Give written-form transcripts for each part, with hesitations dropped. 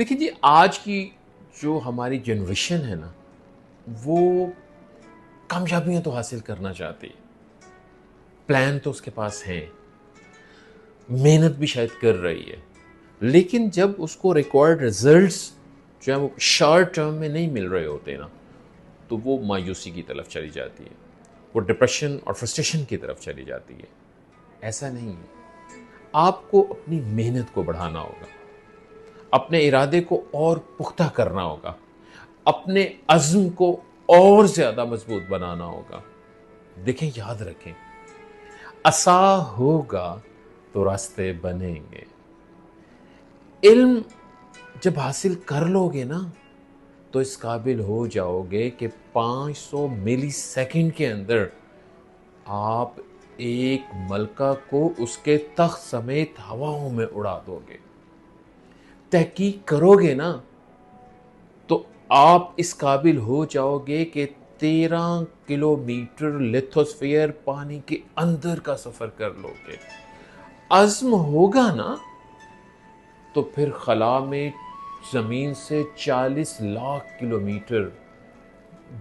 देखिए जी, आज की जो हमारी जनरेशन है ना, वो कामयाबियाँ तो हासिल करना चाहती है। प्लान तो उसके पास हैं, मेहनत भी शायद कर रही है। लेकिन जब उसको रिक्वायर्ड रिज़ल्ट्स जो है वो शॉर्ट टर्म में नहीं मिल रहे होते ना, तो वो मायूसी की तरफ चली जाती है। वो डिप्रेशन और फ्रस्ट्रेशन की तरफ चली जाती है। ऐसा नहीं है। आपको अपनी मेहनत को बढ़ाना होगा, अपने इरादे को और पुख्ता करना होगा, अपने अज़्म को और ज़्यादा मज़बूत बनाना होगा। देखें, याद रखें, असा होगा तो रास्ते बनेंगे। इल्म जब हासिल कर लोगे ना, तो इस काबिल हो जाओगे कि 500 मिली सेकंड के अंदर आप एक मलका को उसके तख्त समेत हवाओं में उड़ा दोगे। तहकीक करोगे ना, तो आप इस काबिल हो जाओगे कि 13 किलोमीटर लिथोस्फीयर पानी के अंदर का सफर कर लोगे। अज़्म होगा ना, तो फिर खला में जमीन से 40 लाख किलोमीटर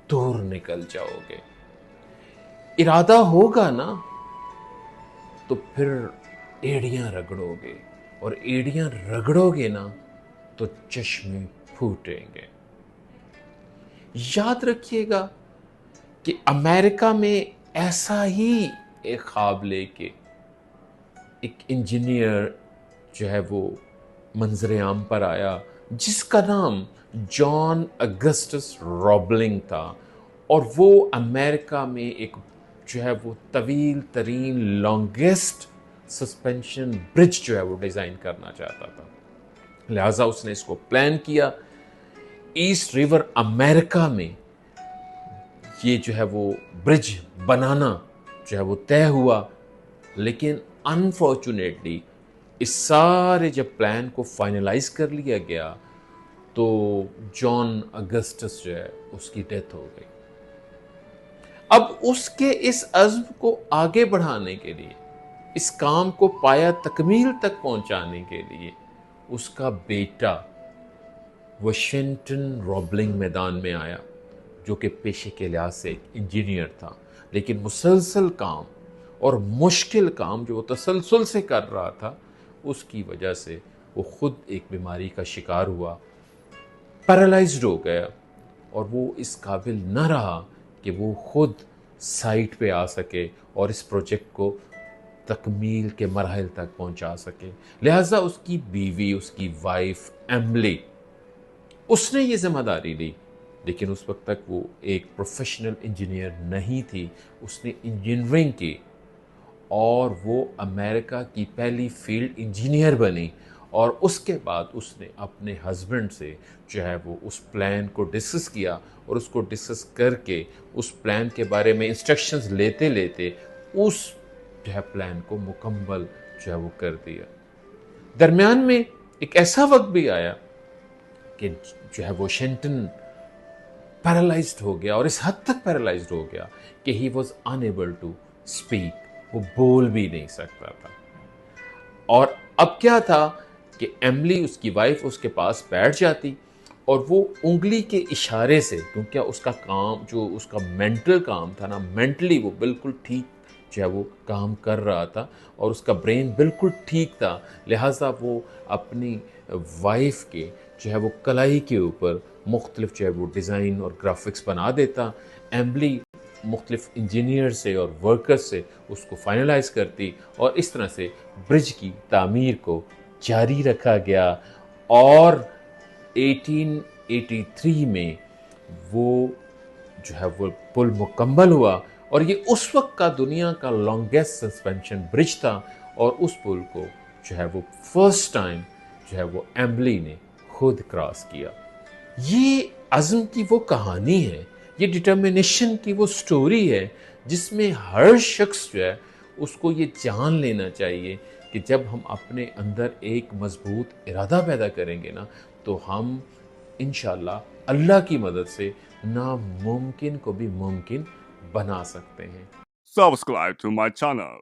दूर निकल जाओगे। इरादा होगा ना, तो फिर एड़ियां रगड़ोगे, और एड़ियां रगड़ोगे ना, तो चश्मे फूटेंगे। याद रखिएगा कि अमेरिका में ऐसा ही एक ख्वाब लेके एक इंजीनियर जो है वो मंजर आम पर आया, जिसका नाम जॉन अगस्टस रॉबलिंग था। और वो अमेरिका में एक जो है वो तवील तरीन लॉन्गेस्ट सस्पेंशन ब्रिज जो है वो डिज़ाइन करना चाहता था। लिहाजा उसने इसको प्लान किया। ईस्ट रिवर अमेरिका में ये जो है वो ब्रिज बनाना जो है वो तय हुआ। लेकिन अनफॉर्चुनेटली इस सारे जब प्लान को फाइनलाइज कर लिया गया, तो जॉन अगस्टस जो है उसकी डेथ हो गई। अब उसके इस अज़्म को आगे बढ़ाने के लिए, इस काम को पाया तकमील तक पहुंचाने के लिए, उसका बेटा वाशिंगटन रॉबलिंग मैदान में आया, जो कि पेशे के लिहाज से एक इंजीनियर था। लेकिन मुसलसल काम और मुश्किल काम जो वो तसलसल से कर रहा था, उसकी वजह से वो खुद एक बीमारी का शिकार हुआ, पैरालाइज्ड हो गया, और वो इस काबिल न रहा कि वो खुद साइट पे आ सके और इस प्रोजेक्ट को तकमील के मरहल तक पहुंचा सके। लिहाजा उसकी बीवी, उसकी वाइफ एम्बली, उसने ये जिम्मेदारी ली। लेकिन उस वक्त तक वो एक प्रोफेशनल इंजीनियर नहीं थी। उसने इंजीनियरिंग की और वो अमेरिका की पहली फील्ड इंजीनियर बनी। और उसके बाद उसने अपने हस्बैंड से जो है वो उस प्लान को डिस्कस किया, और उसको डिस्कस करके उस प्लान के बारे में इंस्ट्रक्शंस लेते लेते उस जो है प्लान को मुकम्मल जो है वो कर दिया। दरमियान में एक ऐसा वक्त भी आया कि जो है वो वाशिंगटन पैरालाइज्ड हो गया, और इस हद तक पैरालाइज्ड हो गया कि he was unable to speak. वो बोल भी नहीं सकता था। और अब क्या था कि एमली, उसकी वाइफ, उसके पास बैठ जाती, और वो उंगली के इशारे से, क्योंकि उसका काम जो उसका मेंटल काम था ना, मेंटली वो बिल्कुल ठीक जो है वो काम कर रहा था, और उसका ब्रेन बिल्कुल ठीक था। लिहाजा वो अपनी वाइफ के जो है वो कलाई के ऊपर मुख्तलिफ जो है वो डिज़ाइन और ग्राफिक्स बना देता। एम्बली मुख्तलिफ इंजीनियर से और वर्कर से उसको फाइनलाइज करती, और इस तरह से ब्रिज की तामीर को जारी रखा गया। और 1883 में वो जो है वो पुल मुकम्मल हुआ, और ये उस वक्त का दुनिया का लॉन्गेस्ट सस्पेंशन ब्रिज था। और उस पुल को जो है वो फर्स्ट टाइम जो है वो एम्बली ने खुद क्रॉस किया। ये अज़्म की वो कहानी है, ये डिटर्मिनेशन की वो स्टोरी है, जिसमें हर शख्स जो है उसको ये जान लेना चाहिए कि जब हम अपने अंदर एक मजबूत इरादा पैदा करेंगे ना, तो हम इंशाल्लाह अल्लाह की मदद से नामुमकिन को भी मुमकिन बना सकते हैं। Subscribe to my channel.